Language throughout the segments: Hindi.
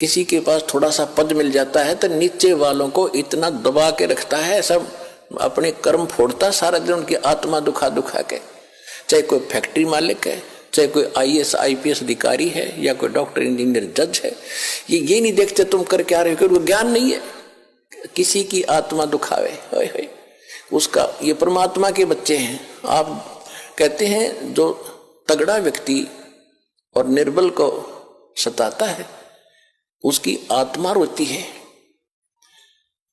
किसी के पास थोड़ा सा पद मिल जाता है तो नीचे वालों को इतना दबा के रखता है, सब अपने कर्म फोड़ता सारा दिन, उनकी आत्मा दुखा दुखा के। चाहे कोई फैक्ट्री मालिक है, चाहे कोई IAS IPS अधिकारी है, या कोई डॉक्टर इंजीनियर जज है, ये नहीं देखते तुम कर क्या रहे हो, क्योंकि ज्ञान नहीं है। किसी की आत्मा दुखावे, होय होय, उसका, ये परमात्मा के बच्चे हैं। आप कहते हैं जो तगड़ा व्यक्ति और निर्बल को सताता है उसकी आत्मा रोती है।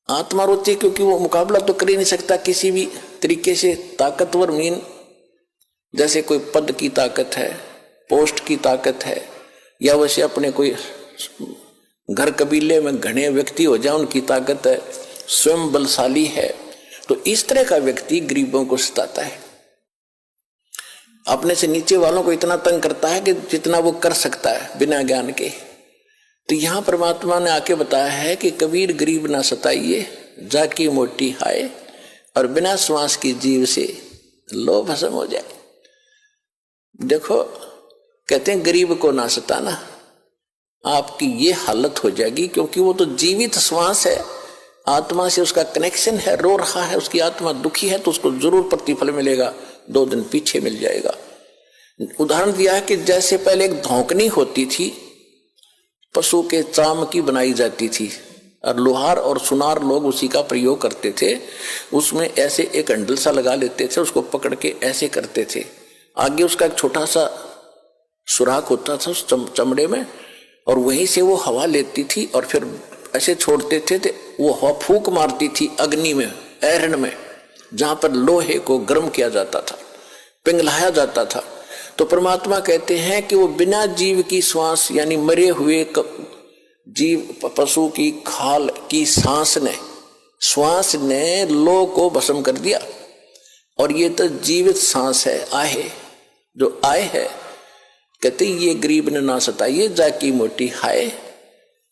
आत्मा रोती है क्योंकि वो मुकाबला तो कर ही नहीं सकता किसी भी तरीके से। ताकतवर मीन जैसे कोई पद की ताकत है, पोस्ट की ताकत है, या वैसे अपने कोई घर कबीले में घने व्यक्ति हो जाए उनकी ताकत है, स्वयं बलशाली है, तो इस तरह का व्यक्ति गरीबों को सताता है। अपने से नीचे वालों को इतना तंग करता है कि जितना वो कर सकता है बिना ज्ञान के। तो यहां परमात्मा ने आके बताया है कि कबीर गरीब ना सताइए, जाकी मोटी हाय, और बिना श्वास की जीव से लो भस्म हो जाए। देखो, कहते हैं गरीब को ना सताना, आपकी ये हालत हो जाएगी, क्योंकि वो तो जीवित श्वास है, आत्मा से उसका कनेक्शन है, रो रहा है, उसकी आत्मा दुखी है, तो उसको जरूर प्रतिफल मिलेगा, 2 दिन पीछे मिल जाएगा। उदाहरण दिया है कि जैसे पहले एक धौंकनी होती थी, पशु के चाम की बनाई जाती थी, और लोहार और सुनार लोग उसी का प्रयोग करते थे। उसमें ऐसे एक हैंडल सा लगा लेते थे, उसको पकड़ के ऐसे करते थे, आगे उसका एक छोटा सा सुराख होता था उस चमड़े में, और वहीं से वो हवा लेती थी और फिर ऐसे छोड़ते थे, तो वो हवा फूंक मारती थी अग्नि में, ऐरण में, जहां पर लोहे को गर्म किया जाता था, पिघलाया जाता था। तो परमात्मा कहते हैं कि वो बिना जीव की श्वास, यानी मरे हुए जीव पशु की खाल की श्वास ने लो को भस्म कर दिया। और ये तो जीवित सांस है, आहे, जो आए है, कहते ये गरीब ने ना सताइए, जाकी मोटी हाय,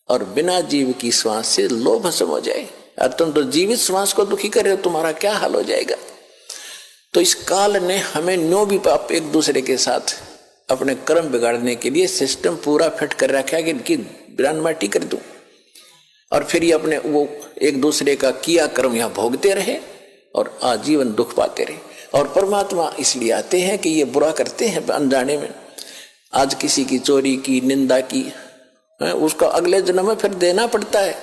और बिना जीव की श्वास से लो भस्म हो जाए। और तुम तो जीवित श्वास को दुखी कर रहे हो, तुम्हारा क्या हाल हो जाएगा। तो इस काल ने हमें न्यों भी आप एक दूसरे के साथ अपने कर्म बिगाड़ने के लिए सिस्टम पूरा फिट कर रखा है कि इनकी बिरान माटी कर दूं, और फिर ये अपने वो एक दूसरे का किया कर्म यहाँ भोगते रहे और आजीवन दुख पाते रहे। और परमात्मा इसलिए आते हैं कि ये बुरा करते हैं अनजाने में। आज किसी की चोरी की, निंदा की, उसका अगले जन्म में फिर देना पड़ता है।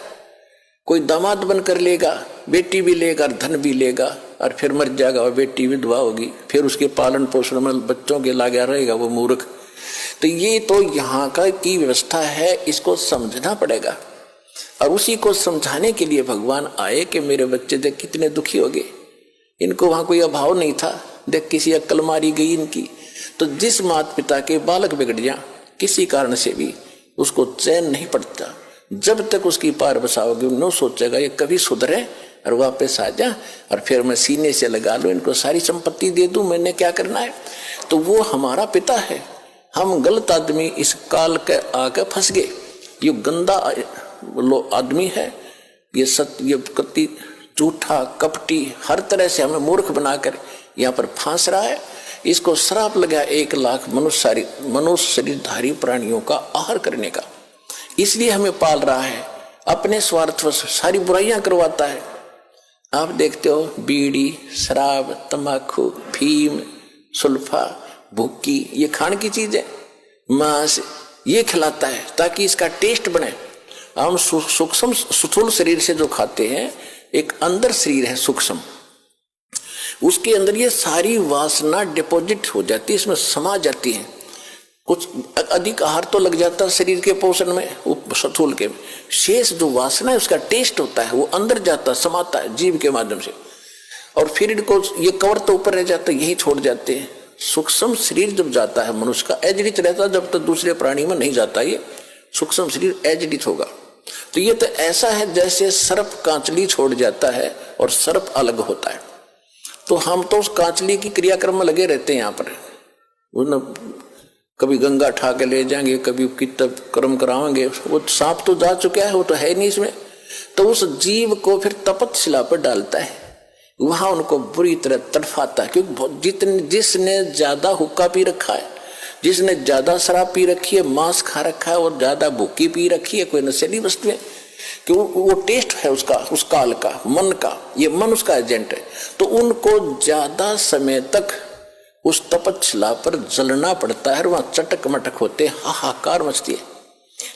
कोई दामाद बनकर लेगा, बेटी भी लेगा, धन भी लेगा, और फिर मर जाएगा, और बेटी विधवा होगी, फिर उसके पालन पोषण में बच्चों के लगा रहेगा वो मूर्ख। तो ये तो यहाँ का की व्यवस्था है, इसको समझना पड़ेगा। और उसी को समझाने के लिए भगवान आए कि मेरे बच्चे देख कितने दुखी हो गए, इनको वहां कोई अभाव नहीं था, देख किसी अक्ल मारी गई इनकी। तो जिस माता पिता के बालक बिगड़ जाए किसी कारण से भी, उसको चैन नहीं पड़ता जब तक उसकी पार बसाओगे। न सोचेगा ये कभी सुधरे और वापस आ जा, और फिर मैं सीने से लगा लूं, इनको सारी संपत्ति दे दूं, मैंने क्या करना है। तो वो हमारा पिता है। हम गलत आदमी इस काल के आके फंस गए। ये गंदा आदमी है, ये कति झूठा कपटी, हर तरह से हमें मूर्ख बनाकर यहाँ पर फांस रहा है। इसको श्राप लगा 1 लाख मनुष्य शरीरधारी प्राणियों का आहार करने का। इसलिए हमें पाल रहा है, अपने स्वार्थ से सारी बुराइयां करवाता है। आप देखते हो बीड़ी, शराब, तंबाकू, फीम, सुल्फा, भुक्की, ये खाने की चीज है, मांस, ये खिलाता है ताकि इसका टेस्ट बने। हम सूक्ष्म स्थूल शरीर से जो खाते हैं, एक अंदर शरीर है सूक्ष्म, उसके अंदर ये सारी वासना डिपॉजिट हो जाती है, इसमें समा जाती है। कुछ अधिक आहार तो लग जाता है शरीर के पोषण में, स्थूल के शेष जो वासना है उसका टेस्ट होता है, वो अंदर जाता समाता है जीव के माध्यम से, और फिर इनको ये कवर तो ऊपर रह जाता है, यही छोड़ जाते हैं। सूक्ष्म शरीर जब जाता है मनुष्य का, एजडित रहता है, जब तक दूसरे प्राणी में नहीं जाता ये सूक्ष्म शरीर एजडित होगा। तो ये तो ऐसा है जैसे सर्प कांचली छोड़ जाता है और सर्प अलग होता है। तो हम तो उस कांचली की क्रियाक्रम में लगे रहते हैं यहाँ पर, कभी गंगा ठा के ले जाएंगे, कभी कितब कर्म कराएंगे। वो सांप तो जा चुका है, वो तो है नहीं इसमें। तो उस जीव को फिर तपतशिला पर डालता है, वहां उनको बुरी तरह तड़फाता है, क्योंकि जिसने ज्यादा हुक्का पी रखा है जिसने ज्यादा शराब पी रखी है, मांस खा रखा है और ज्यादा भूखी पी रखी है, कोई नशीली वस्तु है, कि वो टेस्ट है उसका, उस काल का, मन का, ये मन उसका एजेंट है, तो उनको ज्यादा समय तक उस तपच्छिला पर जलना पड़ता है, वहां चटक मटक होते, हाहाकार मचती है।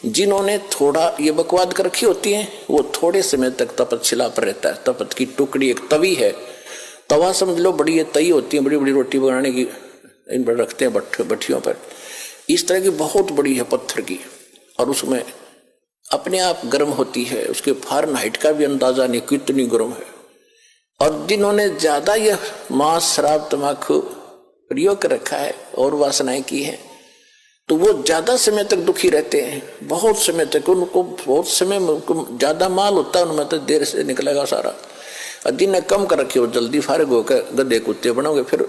जिन्होंने थोड़ा ये बकवाद कर रखी होती है, वो थोड़े समय तक तपच्छिला पर रहता है। तपत की टुकड़ी एक तवी है, तवा समझ लो, बड़ी ये तई होती है, बड़ी बड़ी रोटी बनाने की, इन पर रखते हैं भट्टियों पर, इस तरह की बहुत बड़ी है पत्थर की, और उसमें अपने आप गर्म होती है, उसके फारेनहाइट का भी अंदाजा नहीं कितनी गर्म है। और जिन्होंने ज्यादा यह मांस शराब तम्बाकू प्रयोग कर रखा है और वासनाएं की है, तो वो ज्यादा समय तक दुखी रहते हैं, बहुत समय तक, उनको बहुत समय में उनको ज्यादा माल होता है, उनमें तो देर से निकलेगा सारा। और जिन्हें कम कर रखे वो जल्दी फारिग होकर गधे कुत्ते बनोगे फिर।